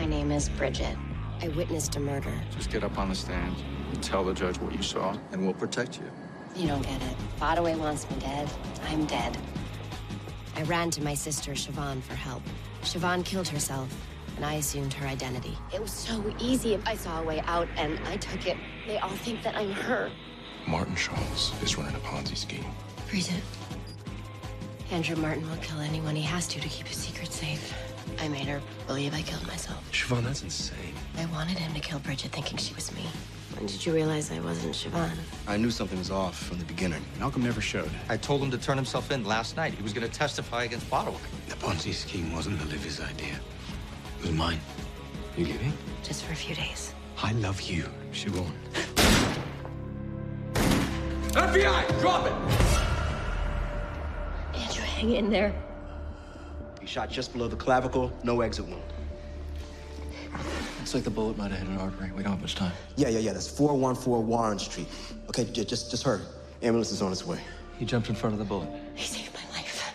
My name is Bridget. I witnessed a murder. Just get up on the stand and tell the judge what you saw, and we'll protect you. You don't get it. Bodaway wants me dead. I'm dead. I ran to my sister, Siobhan, for help. Siobhan killed herself, and I assumed her identity. It was so easy. I saw a way out, and I took it. They all think that I'm her. Martin Charles is running a Ponzi scheme. Bridget. Andrew Martin will kill anyone he has to keep his secret safe. I made her believe I killed myself. Siobhan, that's insane. I wanted him to kill Bridget thinking she was me. When did you realize I wasn't Siobhan? I knew something was off from the beginning. Malcolm never showed. I told him to turn himself in last night. He was going to testify against Bodaway. The Ponzi scheme wasn't Olivia's idea. It was mine. You get me? Just for a few days. I love you, Siobhan. FBI, drop it! Andrew, hang in there. He shot just below the clavicle, no exit wound. Looks like the bullet might have hit an artery. We don't have much time. Yeah. That's 414 Warren Street. Okay, just hurry. Ambulance is on its way. He jumped in front of the bullet. He saved my life.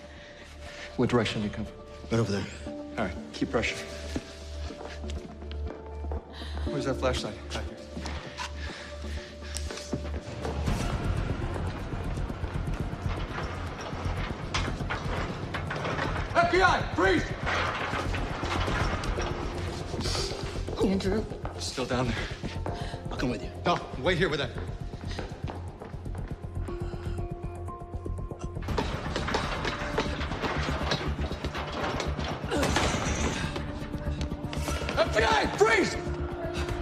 What direction did he come from? Right over there. All right, keep pressure. Where's that flashlight? Back here. FBI, freeze! Andrew. Still down there. I'll come with you. No, wait here with that. FBI, freeze!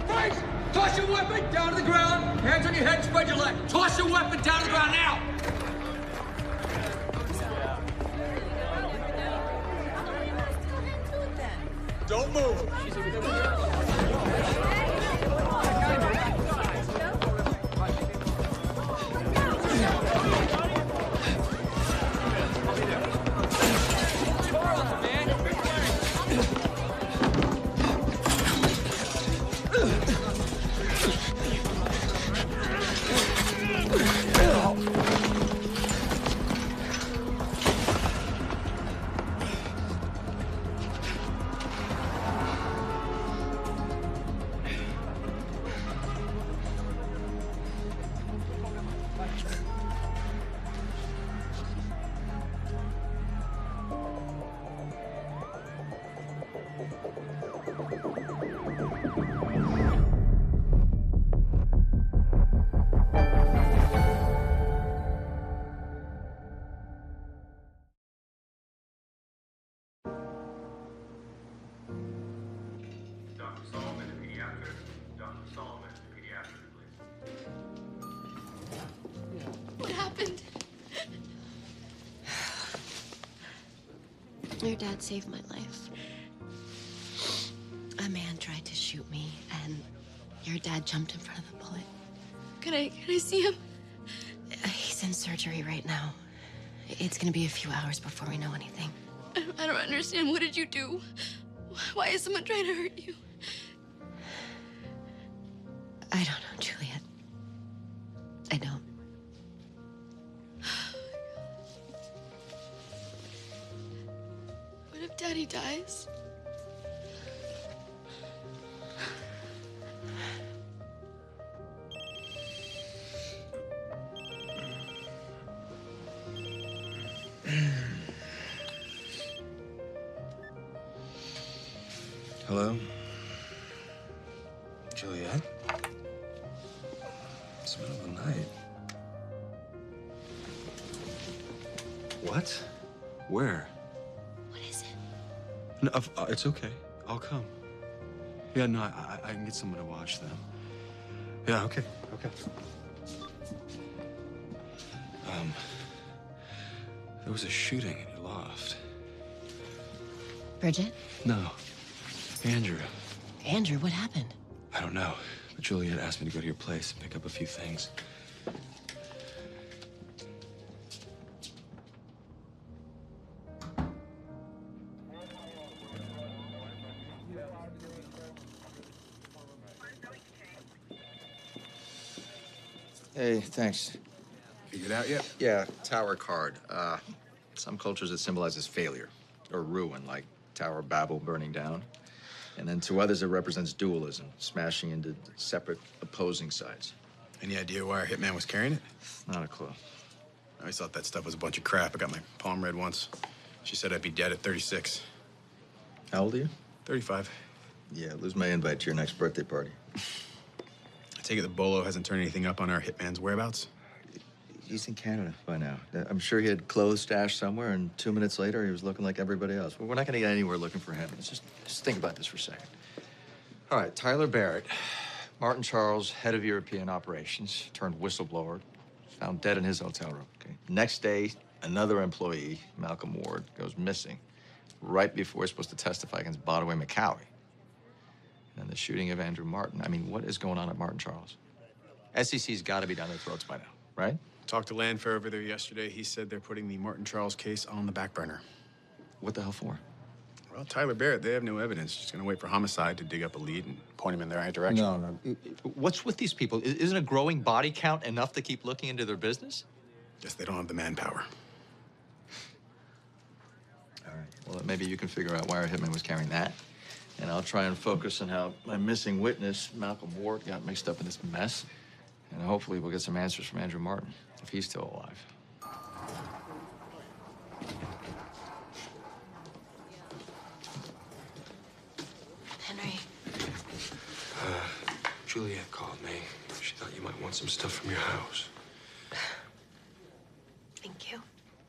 Freeze! Toss your weapon down to the ground. Hands on your head, spread your leg. Toss your weapon down to the ground now! Don't move. What happened? Your dad saved my life. A man tried to shoot me, and your dad jumped in front of the bullet. Can I see him? He's in surgery right now. It's gonna be a few hours before we know anything. I don't understand. What did you do? Why is someone trying to hurt you? I don't know, Juliet. I don't. What if Daddy dies? Hello? Juliet? It's the middle of the night. What? Where? What is it? No, it's okay. I'll come. Yeah, no, I can get someone to watch them. Yeah, okay. There was a shooting in your loft. Bridget? No. Andrew. Andrew, what happened? I don't know. But Juliet asked me to go to your place and pick up a few things. Hey, thanks. Figured out yet? Yeah, tower card. Some cultures it symbolizes failure or ruin, like Tower of Babel burning down. And then to others, it represents dualism, smashing into separate opposing sides. Any idea why our hitman was carrying it? Not a clue. I always thought that stuff was a bunch of crap. I got my palm read once. She said I'd be dead at 36. How old are you? 35. Yeah, lose my invite to your next birthday party. I take it the Bolo hasn't turned anything up on our hitman's whereabouts? He's in Canada by now. I'm sure he had clothes stashed somewhere, and 2 minutes later, he was looking like everybody else. Well, we're not going to get anywhere looking for him. Let's just think about this for a second. All right, Tyler Barrett, Martin Charles, head of European operations, turned whistleblower, found dead in his hotel room. Okay. Next day, another employee, Malcolm Ward, goes missing right before he's supposed to testify against Bodaway McCowie. And the shooting of Andrew Martin. I mean, what is going on at Martin Charles? SEC's got to be down their throats by now, right? Talked to Landfair over there yesterday. He said they're putting the Martin Charles case on the back burner. What the hell for? Well, Tyler Barrett, they have no evidence. Just gonna wait for homicide to dig up a lead and point him in the right direction. No. What's with these people? Isn't a growing body count enough to keep looking into their business? Guess they don't have the manpower. All right. Well, maybe you can figure out why our hitman was carrying that. And I'll try and focus on how my missing witness, Malcolm Ward, got mixed up in this mess. And hopefully we'll get some answers from Andrew Martin, if he's still alive. Henry. Juliet called me. She thought you might want some stuff from your house. Thank you.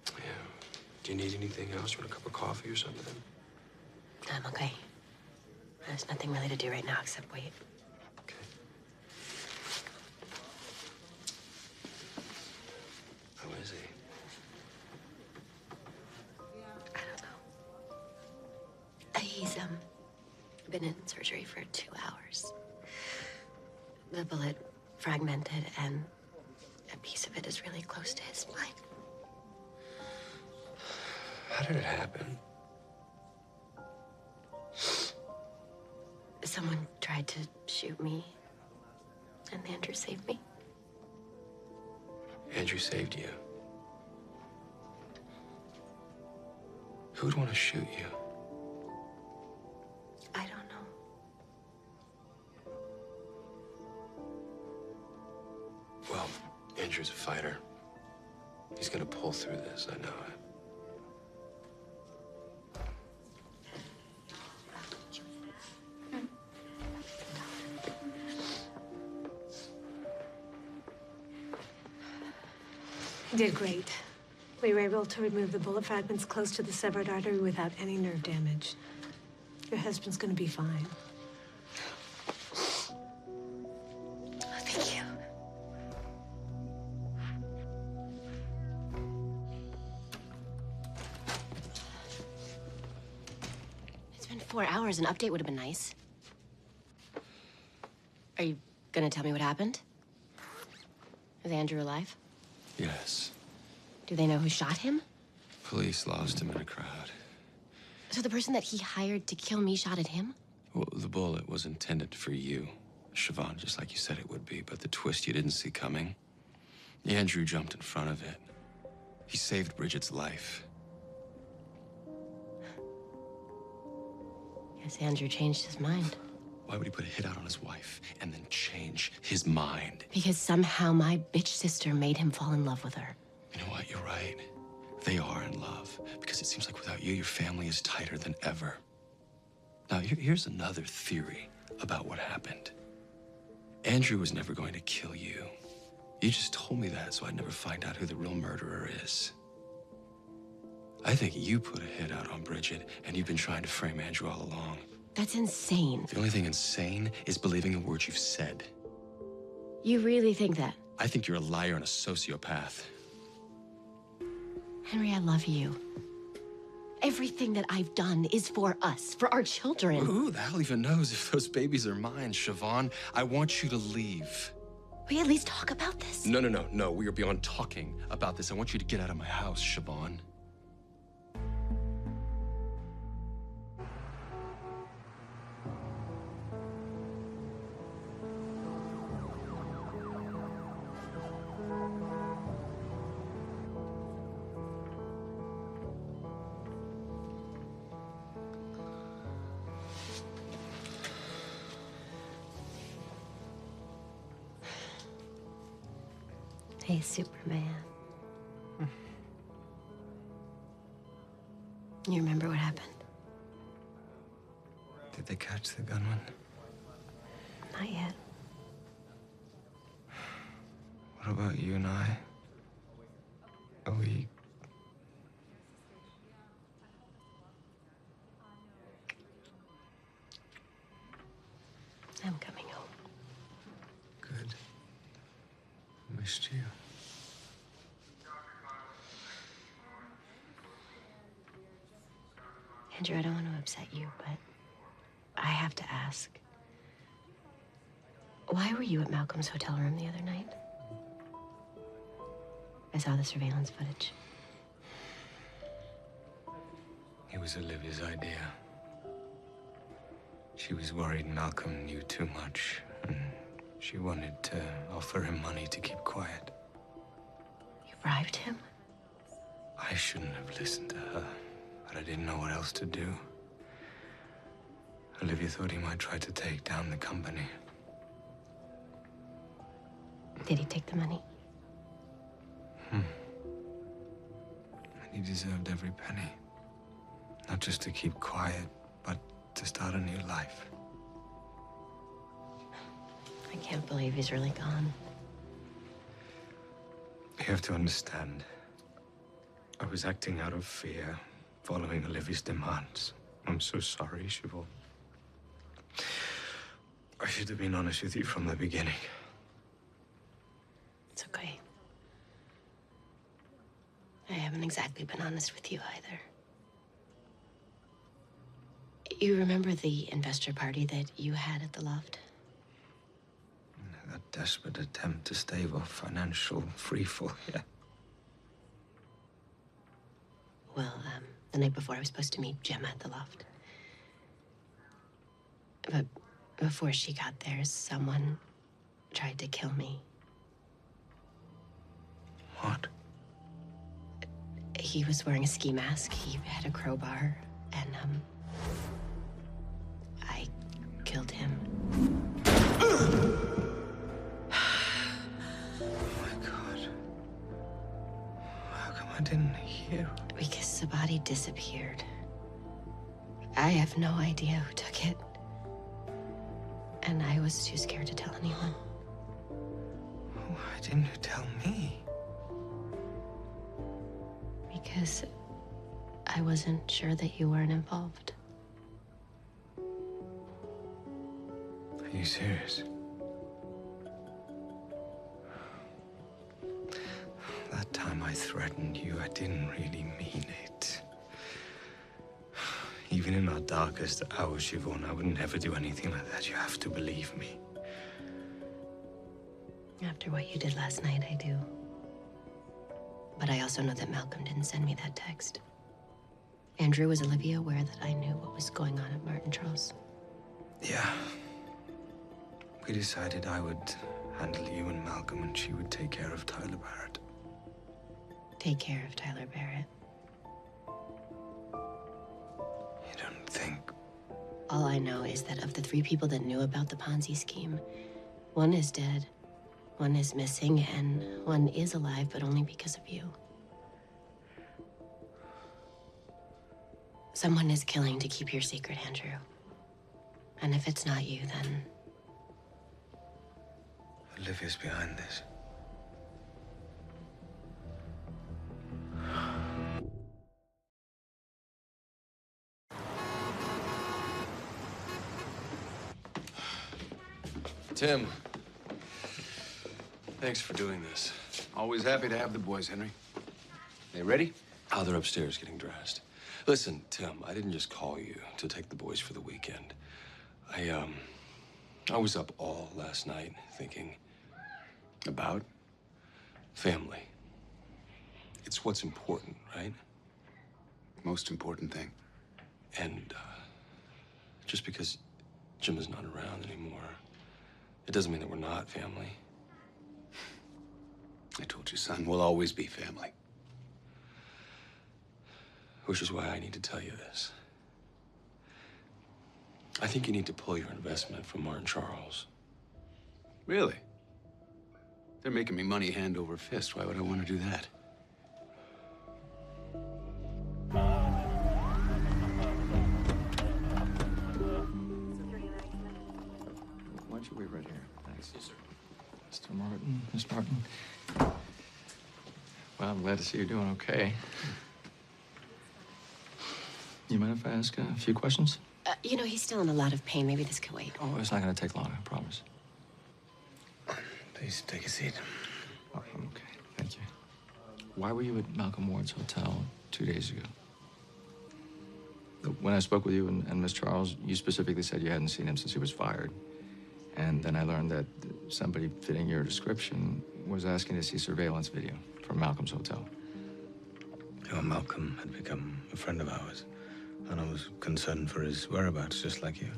Yeah. Do you need anything else? You want a cup of coffee or something? I'm okay. There's nothing really to do right now except wait. Okay. How is he? I don't know. He's, been in surgery for 2 hours. The bullet fragmented, and a piece of it is really close to his spine. How did it happen? Someone tried to shoot me, and Andrew saved me. Andrew saved you. Who'd want to shoot you? I don't know. Well, Andrew's a fighter. He's gonna pull through this, I know it. You did great. We were able to remove the bullet fragments close to the severed artery without any nerve damage. Your husband's gonna be fine. Oh, thank you. It's been 4 hours. An update would have been nice. Are you gonna tell me what happened? Is Andrew alive? Yes. Do they know who shot him? Police lost him in a crowd. So the person that he hired to kill me shot at him? Well, the bullet was intended for you, Siobhan, just like you said it would be, but the twist you didn't see coming. Andrew jumped in front of it. He saved Bridget's life. Guess Andrew changed his mind. Why would he put a hit out on his wife and then change his mind? Because somehow my bitch sister made him fall in love with her. You know what? You're right. They are in love. Because it seems like without you, your family is tighter than ever. Now, here's another theory about what happened. Andrew was never going to kill you. You just told me that, so I'd never find out who the real murderer is. I think you put a hit out on Bridget, and you've been trying to frame Andrew all along. That's insane. The only thing insane is believing the words you've said. You really think that? I think you're a liar and a sociopath. Henry, I love you. Everything that I've done is for us, for our children. Who the hell even knows if those babies are mine, Siobhan? I want you to leave. Will we at least talk about this? No. We are beyond talking about this. I want you to get out of my house, Siobhan. Hey, Superman. You remember what happened? Did they catch the gunman? Not yet. What about you and I? Are we... I'm coming home. Good. Missed you. Andrew, I don't want to upset you, but I have to ask. Why were you at Malcolm's hotel room the other night? I saw the surveillance footage. It was Olivia's idea. She was worried Malcolm knew too much, and she wanted to offer him money to keep quiet. You bribed him? I shouldn't have listened to her, but I didn't know what else to do. Olivia thought he might try to take down the company. Did he take the money? And he deserved every penny. Not just to keep quiet, but to start a new life. I can't believe he's really gone. You have to understand. I was acting out of fear, following Olivia's demands. I'm so sorry, Siobhan. I should have been honest with you from the beginning. It's okay. I haven't exactly been honest with you either. You remember the investor party that you had at the loft? That desperate attempt to stave off financial freefall, yeah. Well, the night before I was supposed to meet Gemma at the loft. But before she got there, someone tried to kill me. What? He was wearing a ski mask. He had a crowbar, and, I killed him. Oh my God. How come I didn't hear? Because the body disappeared. I have no idea who took it. And I was too scared to tell anyone. Why didn't you tell me? Because I wasn't sure that you weren't involved. Are you serious? That time I threatened you, I didn't really mean it. Even in our darkest hours, Siobhan, I would never do anything like that. You have to believe me. After what you did last night, I do. But I also know that Malcolm didn't send me that text. Andrew, was Olivia aware that I knew what was going on at Martin Charles? Yeah. We decided I would handle you and Malcolm, and she would take care of Tyler Barrett. Take care of Tyler Barrett. You don't think... All I know is that of the 3 people that knew about the Ponzi scheme, 1 is dead, 1 is missing, and 1 is alive, but only because of you. Someone is killing to keep your secret, Andrew. And if it's not you, then... Olivia's behind this. Tim, thanks for doing this. Always happy to have the boys, Henry. They ready? Oh, they're upstairs getting dressed. Listen, Tim, I didn't just call you to take the boys for the weekend. I was up all last night thinking about family. It's what's important, right? Most important thing. And just because Jim is not around anymore, it doesn't mean that we're not family. I told you, son, we'll always be family. Which is why I need to tell you this. I think you need to pull your investment from Martin Charles. Really? They're making me money hand over fist. Why would I want to do that? Why don't you wait right here? Thanks. Yes, sir. Mr. Martin, Miss Martin. Well, I'm glad to see you're doing okay. You mind if I ask a few questions? You know, he's still in a lot of pain. Maybe this could wait. Oh, it's not going to take long, I promise. Please take a seat. Oh, I'm okay. Thank you. Why were you at Malcolm Ward's hotel 2 days ago? When I spoke with you and Miss Charles, you specifically said you hadn't seen him since he was fired. And then I learned that somebody fitting your description was asking to see surveillance video from Malcolm's hotel. Well, Malcolm had become a friend of ours, and I was concerned for his whereabouts, just like you.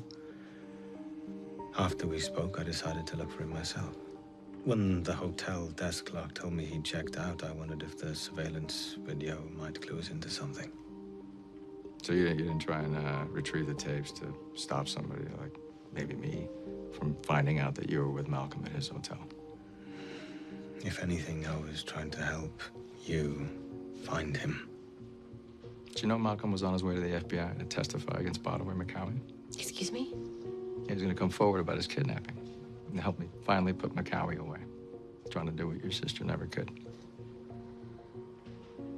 After we spoke, I decided to look for him myself. When the hotel desk clerk told me he'd checked out, I wondered if the surveillance video might clue us into something. So you didn't try and retrieve the tapes to stop somebody, like maybe me, from finding out that you were with Malcolm at his hotel? If anything, I was trying to help you find him. Did you know Malcolm was on his way to the FBI to testify against Botaway McCowie? Excuse me? He was going to come forward about his kidnapping and help me finally put McCowie away, trying to do what your sister never could.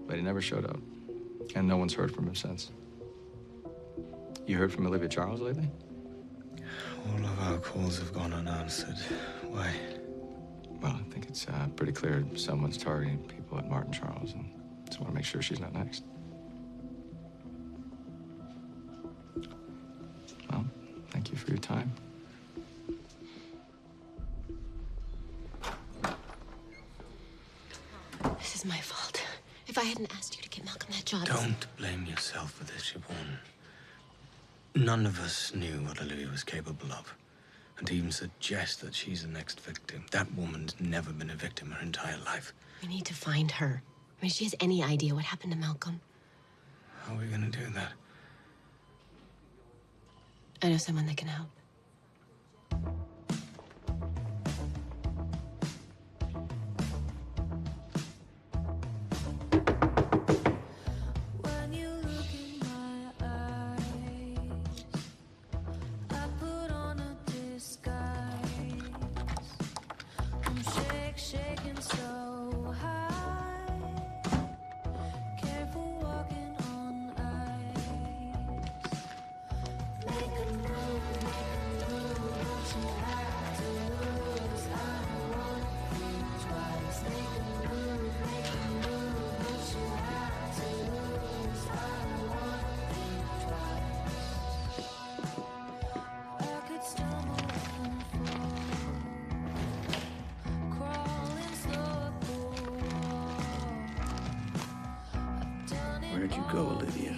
But he never showed up, and no one's heard from him since. You heard from Olivia Charles lately? All of our calls have gone unanswered. Why? Well, I think it's pretty clear someone's targeting people at Martin Charles, and just want to make sure she's not next. Well, thank you for your time. This is my fault. If I hadn't asked you to get Malcolm that job... Don't blame yourself for this, Siobhan. None of us knew what Olivia was capable of. And to even suggest that she's the next victim. That woman's never been a victim her entire life. We need to find her. I mean, if she has any idea what happened to Malcolm. How are we gonna do that? I know someone that can help. Where'd you go, Olivia?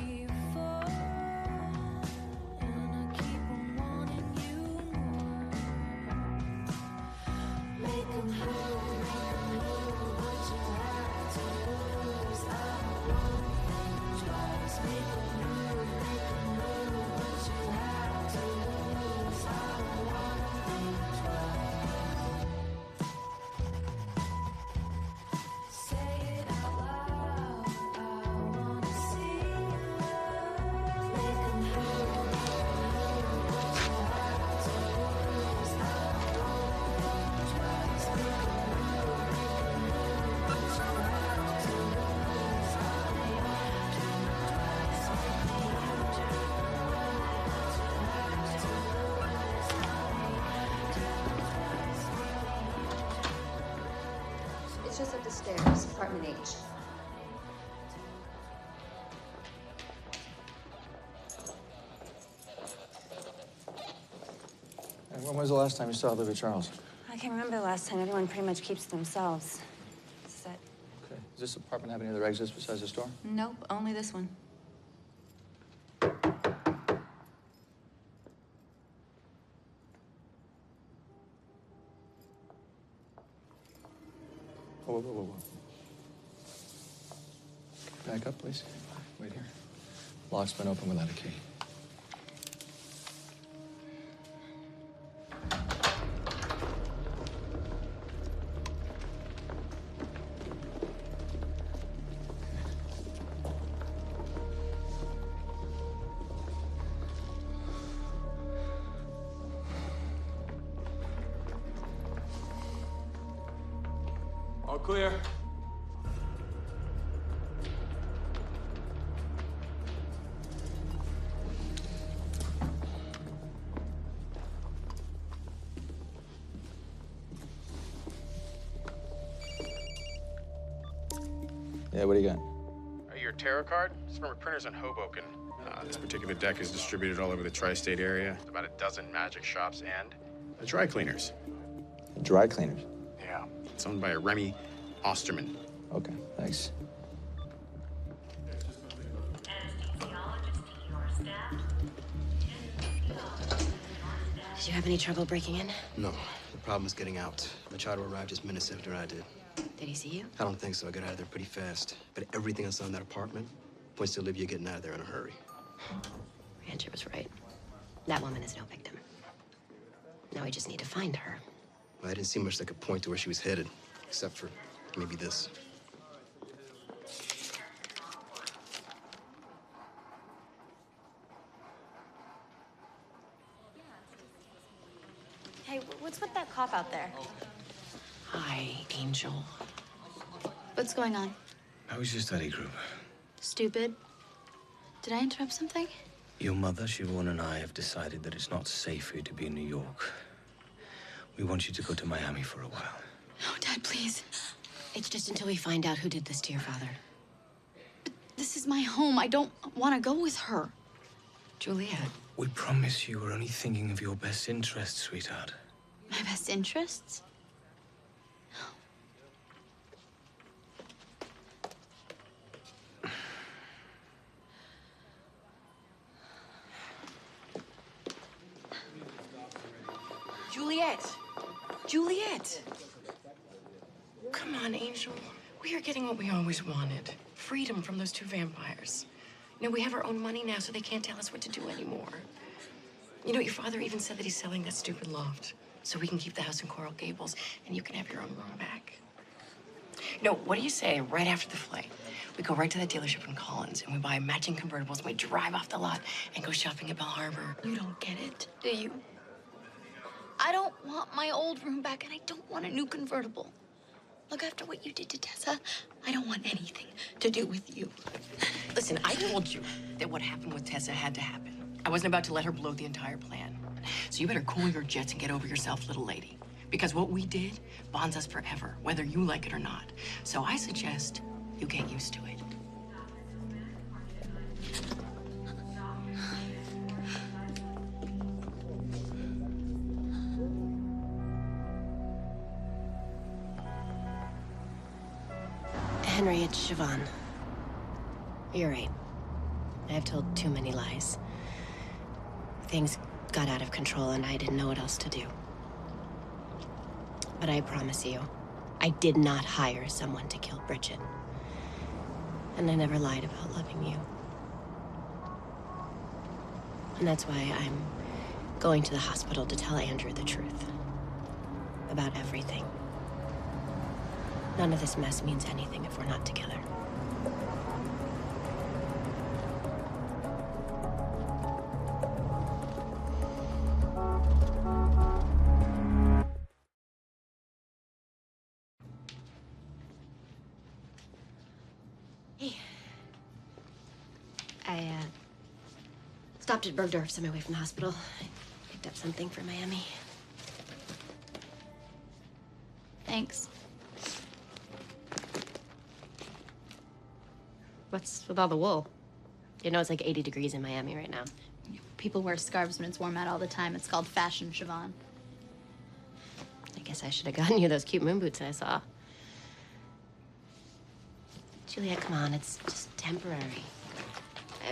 It's just up the stairs, apartment H. And when was the last time you saw Olivia Charles? I can't remember the last time. Everyone pretty much keeps to themselves. This is it. Okay. Does this apartment have any other exits besides the store? Nope, only this one. Whoa, whoa, whoa, whoa. Back up, please. Wait here. Lock's been open without a key. clear. Yeah, what do you got? Your tarot card? It's from a printer's in Hoboken. This particular deck is distributed all over the tri-state area. About a dozen magic shops and dry cleaners. Dry cleaners? Yeah. It's owned by a Remy Osterman. Okay, thanks. Did you have any trouble breaking in? No. The problem is getting out. Machado arrived just minutes after I did. Did he see you? I don't think so. I got out of there pretty fast. But everything that's on that apartment points to Olivia getting out of there in a hurry. Andrew was right. That woman is no victim. Now we just need to find her. Well, I didn't see much that could point to where she was headed, except for maybe this. Hey, what's with that cop out there? Hi, Angel. What's going on? How was your study group? Stupid. Did I interrupt something? Your mother, Siobhan, and I have decided that it's not safe for you to be in New York. We want you to go to Miami for a while. Oh, Dad, please. It's just until we find out who did this to your father. But this is my home. I don't want to go with her. Juliet. We promise you we're only thinking of your best interests, sweetheart. My best interests? Juliet! Juliet! Come on, Angel. We are getting what we always wanted. Freedom from those two vampires. You know, we have our own money now, so they can't tell us what to do anymore. You know, your father even said that he's selling that stupid loft, so we can keep the house in Coral Gables, and you can have your own room back. No, what do you say, right after the flight, we go right to that dealership in Collins, and we buy matching convertibles, and we drive off the lot and go shopping at Bell Harbor. You don't get it, do you? I don't want my old room back, and I don't want a new convertible. Look, after what you did to Tessa, I don't want anything to do with you. Listen, I told you that what happened with Tessa had to happen. I wasn't about to let her blow the entire plan. So you better cool your jets and get over yourself, little lady. Because what we did bonds us forever, whether you like it or not. So I suggest you get used to it. Henry, it's Siobhan. You're right. I've told too many lies. Things got out of control and I didn't know what else to do. But I promise you, I did not hire someone to kill Bridget. And I never lied about loving you. And that's why I'm going to the hospital to tell Andrew the truth. About everything. None of this mess means anything if we're not together. Hey. I, stopped at Bergdorf's on my way from the hospital. I picked up something for Miami. Thanks. What's with all the wool? You know it's like 80 degrees in Miami right now. People wear scarves when it's warm out all the time. It's called fashion, Siobhan. I guess I should have gotten you those cute moon boots I saw. Juliet, come on, it's just temporary.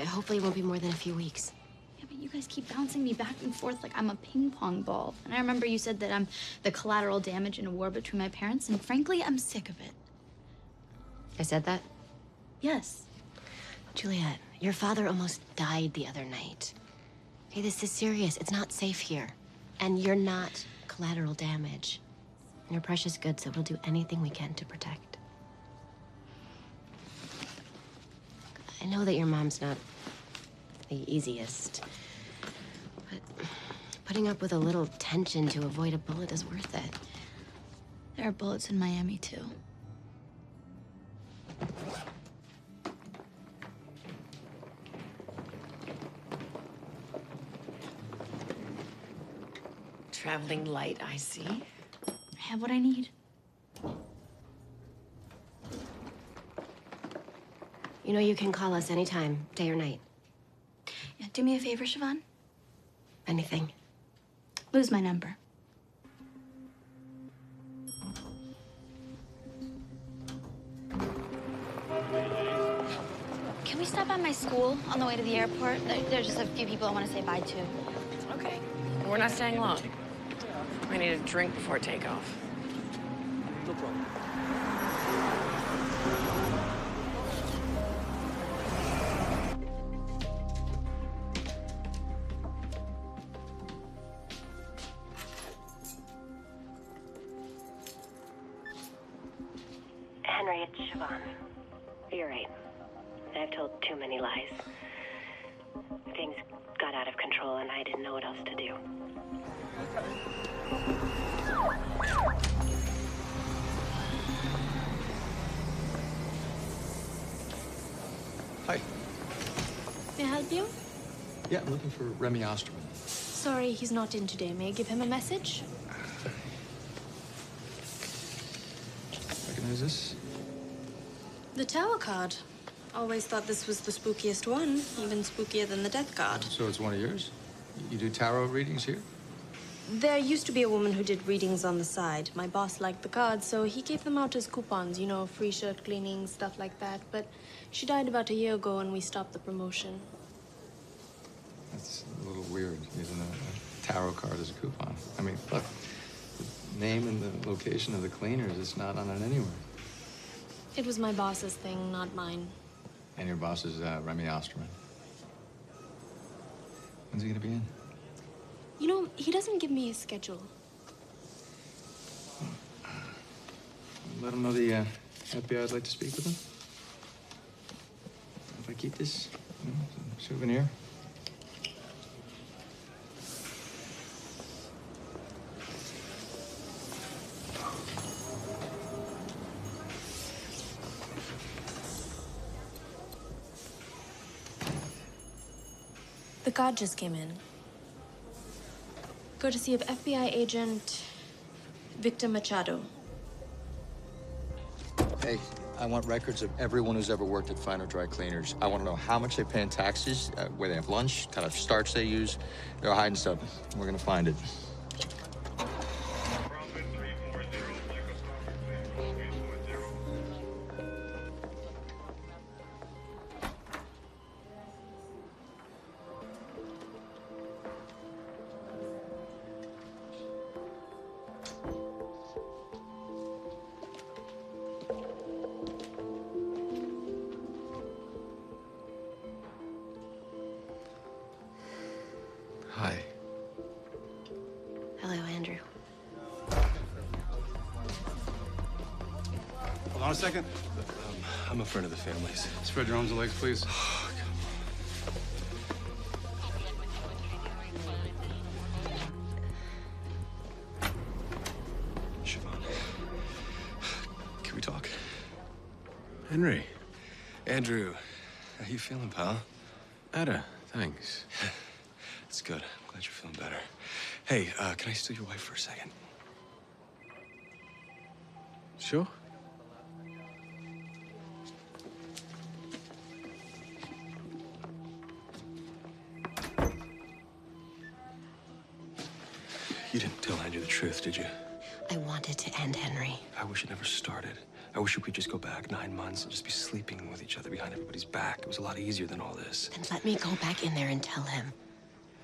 Hopefully it won't be more than a few weeks. Yeah, but you guys keep bouncing me back and forth like I'm a ping pong ball. And I remember you said that I'm the collateral damage in a war between my parents, and frankly, I'm sick of it. I said that? Yes. Juliet, your father almost died the other night. Hey, this is serious. It's not safe here. And you're not collateral damage. You're precious goods that we'll do anything we can to protect. I know that your mom's not the easiest, but putting up with a little tension to avoid a bullet is worth it. There are bullets in Miami, too. Traveling light, I see. I have what I need. You know you can call us anytime, day or night. Yeah, do me a favor, Siobhan. Anything. Lose my number. Can we stop by my school on the way to the airport? There's just a few people I want to say bye to. Okay. We're not staying long. I need a drink before takeoff. No problem. Henry, it's Siobhan. You're right. I've told too many lies. Things got out of control and I didn't know what else to do. Hi. May I help you? Yeah, I'm looking for Remy Osterman. Sorry, he's not in today. May I give him a message? Recognize this? The Tower card. Always thought this was the spookiest one, even spookier than the Death card. So it's one of yours? You do tarot readings here? There used to be a woman who did readings on the side. My boss liked the cards, so he gave them out as coupons, you know, free shirt cleaning, stuff like that. But she died about a year ago and we stopped the promotion. That's a little weird, using a tarot card as a coupon. I mean, look, the name and the location of the cleaners, it's not on it anywhere. It was my boss's thing, not mine. And your boss is Remy Osterman. When's he gonna be in? You know, he doesn't give me a schedule. Let him know the FBI would like to speak with him. If I keep this, you know, as a souvenir. The card just came in. Courtesy of FBI agent Victor Machado. Hey, I want records of everyone who's ever worked at Finer Dry Cleaners. I want to know how much they pay in taxes, where they have lunch, kind of starch they use. They're hiding stuff. We're gonna find it. Hi. Hello, Andrew. Hold on a second. I'm a friend of the family's. Spread your arms and legs, please. Siobhan, can we talk? Henry. Andrew, how you feeling, pal? Ada, thanks. It's good. I'm glad you're feeling better. Hey, can I steal your wife for a second? Sure. You didn't tell Andrew the truth, did you? I wanted to end Henry. I wish it never started. I wish we could just go back 9 months and just be sleeping with each other behind everybody's back. It was a lot easier than all this. Then let me go back in there and tell him.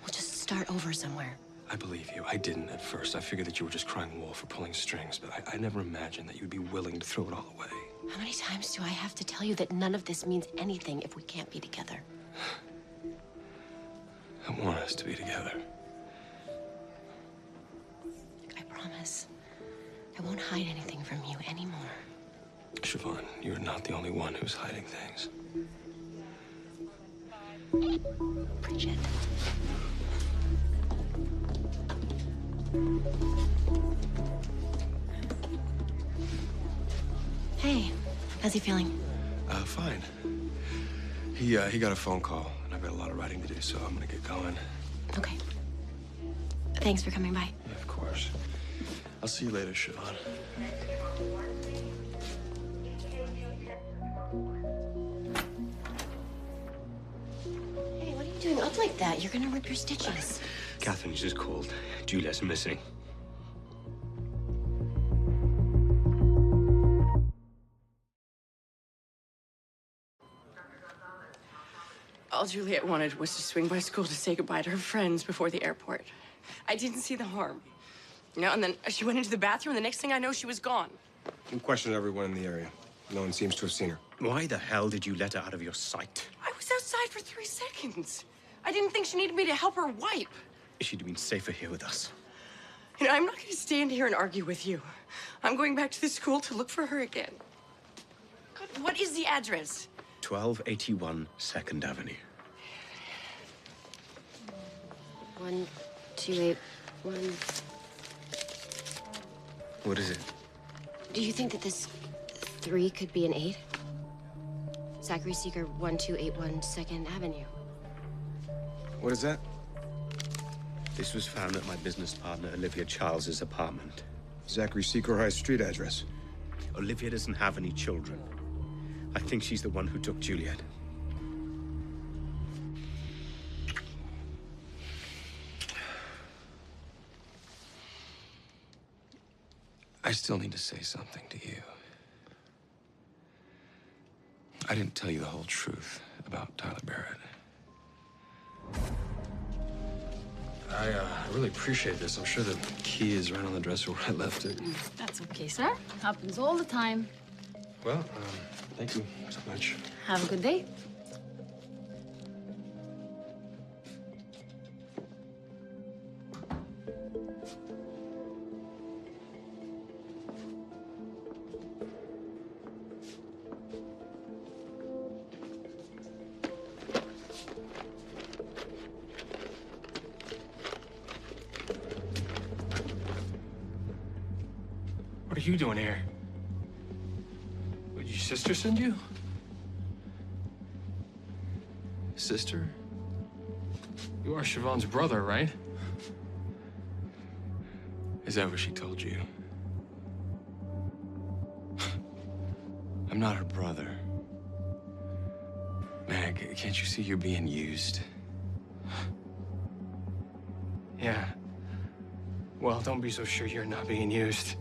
We'll just start over somewhere. I believe you. I didn't at first. I figured that you were just crying wolf or pulling strings, but I never imagined that you'd be willing to throw it all away. How many times do I have to tell you that none of this means anything if we can't be together? I want us to be together. I promise. I won't hide anything from you anymore. Siobhan, you're not the only one who's hiding things. Bridget. Hey, how's he feeling? Fine. He got a phone call, and I've got a lot of writing to do, so I'm gonna get going. Okay. Thanks for coming by. Yeah, of course. I'll see you later, Siobhan. Hey, what are you doing up like that? You're gonna rip your stitches. Catherine just called. Juliet's missing. All Juliet wanted was to swing by school to say goodbye to her friends before the airport. I didn't see the harm. You know, and then she went into the bathroom, and the next thing I know, she was gone. We questioned everyone in the area. No one seems to have seen her. Why the hell did you let her out of your sight? I was outside for 3 seconds. I didn't think she needed me to help her wipe. She'd have been safer here with us. You know, I'm not going to stand here and argue with you. I'm going back to the school to look for her again. God, what is the address? 1281 2nd Avenue. 1281. What is it? Do you think that this 3 could be an 8? Zachary Seeker, 1281 2nd Avenue. What is that? This was found at my business partner Olivia Charles's apartment. Zachary Seeker High Street address. Olivia doesn't have any children. I think she's the one who took Juliet. I still need to say something to you. I didn't tell you the whole truth about Tyler Barrett. I really appreciate this. I'm sure the key is right on the dresser where I left it. That's okay, sir. Happens all the time. Well, thank you so much. Have a good day. What are you doing here? Did your sister send you? Sister? You are Siobhan's brother, right? Is that what she told you? I'm not her brother. Man, can't you see you're being used? Yeah. Well, don't be so sure you're not being used.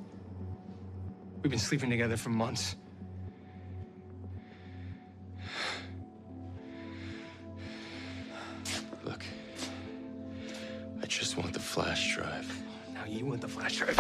We've been sleeping together for months. Look, I just want the flash drive. Now you want the flash drive.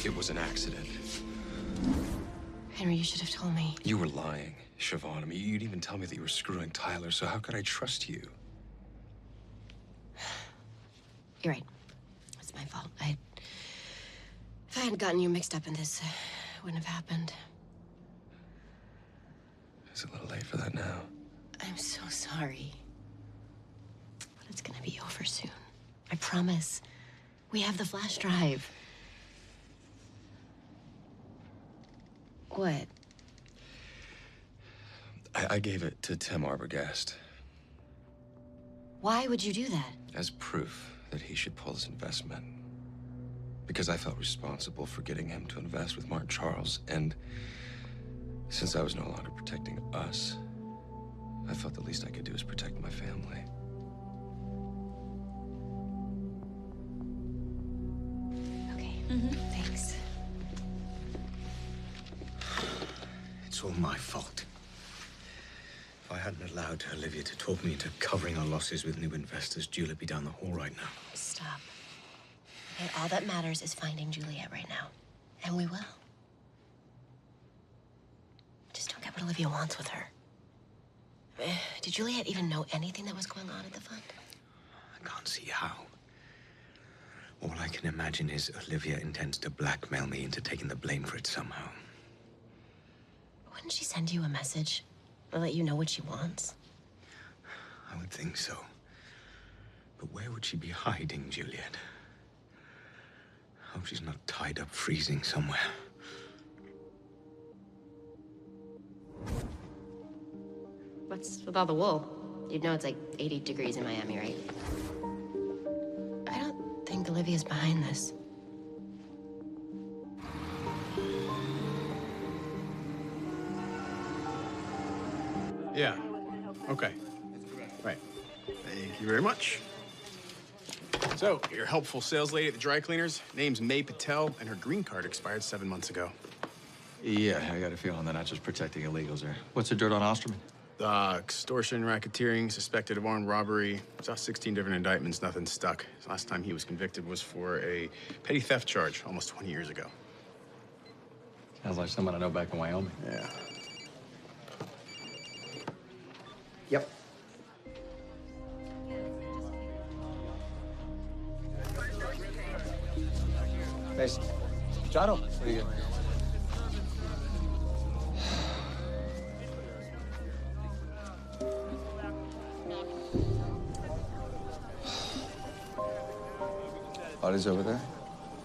It was an accident. Henry, you should have told me. You were lying, Siobhan. I mean, you'd even tell me that you were screwing Tyler, so how could I trust you? You're right. It's my fault. If I hadn't gotten you mixed up in this, it wouldn't have happened. It's a little late for that now. I'm so sorry. But it's gonna be over soon. I promise. We have the flash drive. What? I gave it to Tim Arbogast Why would you do that? as proof that he should pull his investment. Because I felt responsible for getting him to invest with Mark Charles, and since I was no longer protecting us, I felt the least I could do is protect my family. Okay. Thanks. It's all my fault. If I hadn't allowed Olivia to talk me into covering our losses with new investors, Juliet would be down the hall right now. Stop. Okay, all that matters is finding Juliet right now. And we will. what Olivia wants with her. Did Juliet even know anything that was going on at the fund? I can't see how. All I can imagine is Olivia intends to blackmail me into taking the blame for it somehow. Wouldn't she send you a message or let you know what she wants? I would think so. But where would she be hiding, Juliet? I hope she's not tied up freezing somewhere. What's with all the wool? You'd know it's like 80 degrees in Miami, right? I don't think Olivia's behind this. Yeah. Okay. Right. Thank you very much. So, your helpful sales lady at the dry cleaners, name's May Patel, and her green card expired 7 months ago. Yeah, I got a feeling they're not just protecting illegals there. What's the dirt on Osterman? Extortion, racketeering, suspected of armed robbery. Saw 16 different indictments, nothing stuck. The last time he was convicted was for a petty theft charge almost 20 years ago. Sounds like someone I know back in Wyoming. Yeah. Yep. Hey, Jono, what are you doing? Body's over there?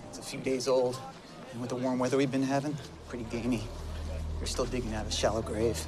It's a few days old, and with the warm weather we've been having, pretty gamey. You're still digging out a shallow grave.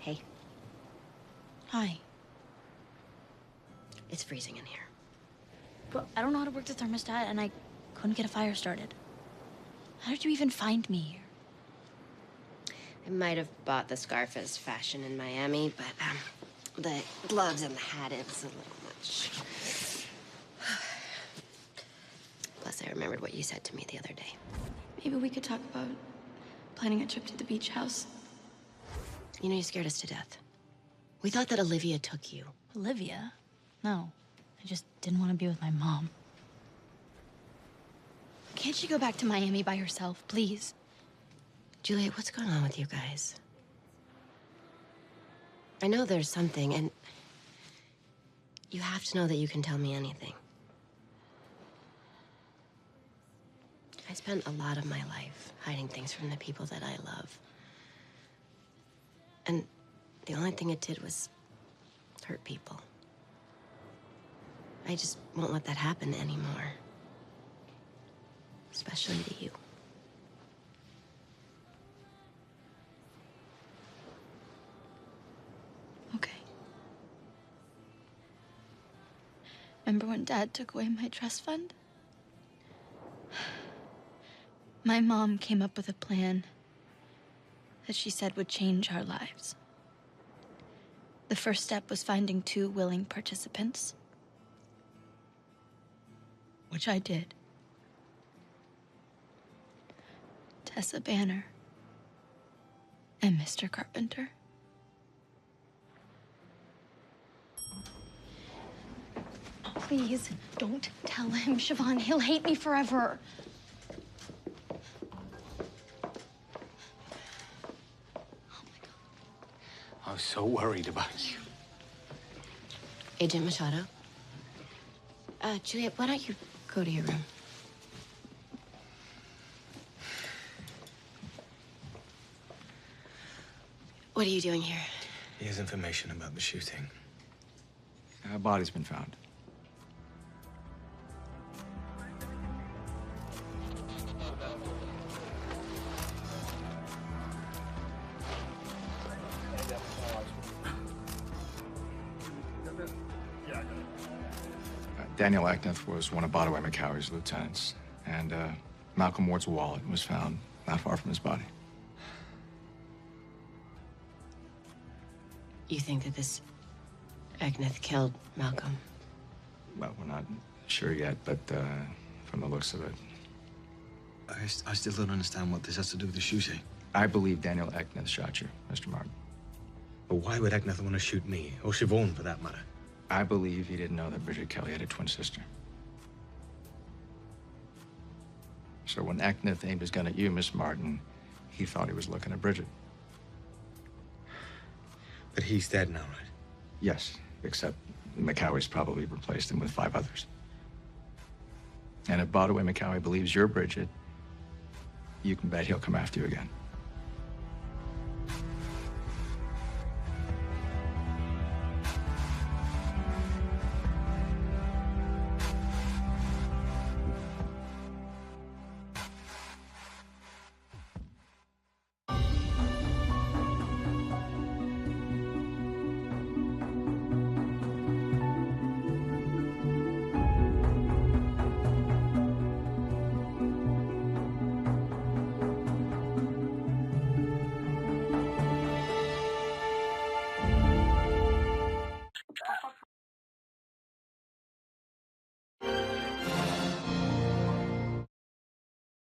Hey, Hi. it's freezing in here. But I don't know how to work the thermostat, and I couldn't get a fire started. How did you even find me here? I might have bought the scarf as fashion in Miami, but the gloves and the hat, it was a little much. Plus, I remembered what you said to me the other day. Maybe we could talk about planning a trip to the beach house. You know, you scared us to death. We thought that Olivia took you. Olivia? No. I just didn't want to be with my mom. Can't she go back to Miami by herself, please? Juliet, what's going on with you guys? I know there's something, and you have to know that you can tell me anything. I spent a lot of my life hiding things from the people that I love. And the only thing it did was hurt people. I just won't let that happen anymore. Especially to you. Okay. Remember when Dad took away my trust fund? My mom came up with a plan that she said would change our lives. The first step was finding 2 willing participants, which I did. Tessa Banner and Mr. Carpenter. Please, don't tell him, Siobhan. He'll hate me forever. I was so worried about you. Agent Machado? Juliet, why don't you go to your room? What are you doing here? Here's information about the shooting. A body's been found. Daniel Ackneth was one of Bodaway McCowie's lieutenants, and Malcolm Ward's wallet was found not far from his body. You think that this Agneth killed Malcolm? Well, we're not sure yet, but from the looks of it. I still don't understand what this has to do with the shooting. I believe Daniel Ackneth shot you, Mr. Martin. But why would Ackneth want to shoot me, or Siobhan for that matter? I believe he didn't know that Bridget Kelly had a twin sister. So when Ackneth aimed his gun at you, Miss Martin, he thought he was looking at Bridget. But he's dead now, right? Yes, except McCowie's probably replaced him with 5 others. And if Bodaway McCowie believes you're Bridget, you can bet he'll come after you again.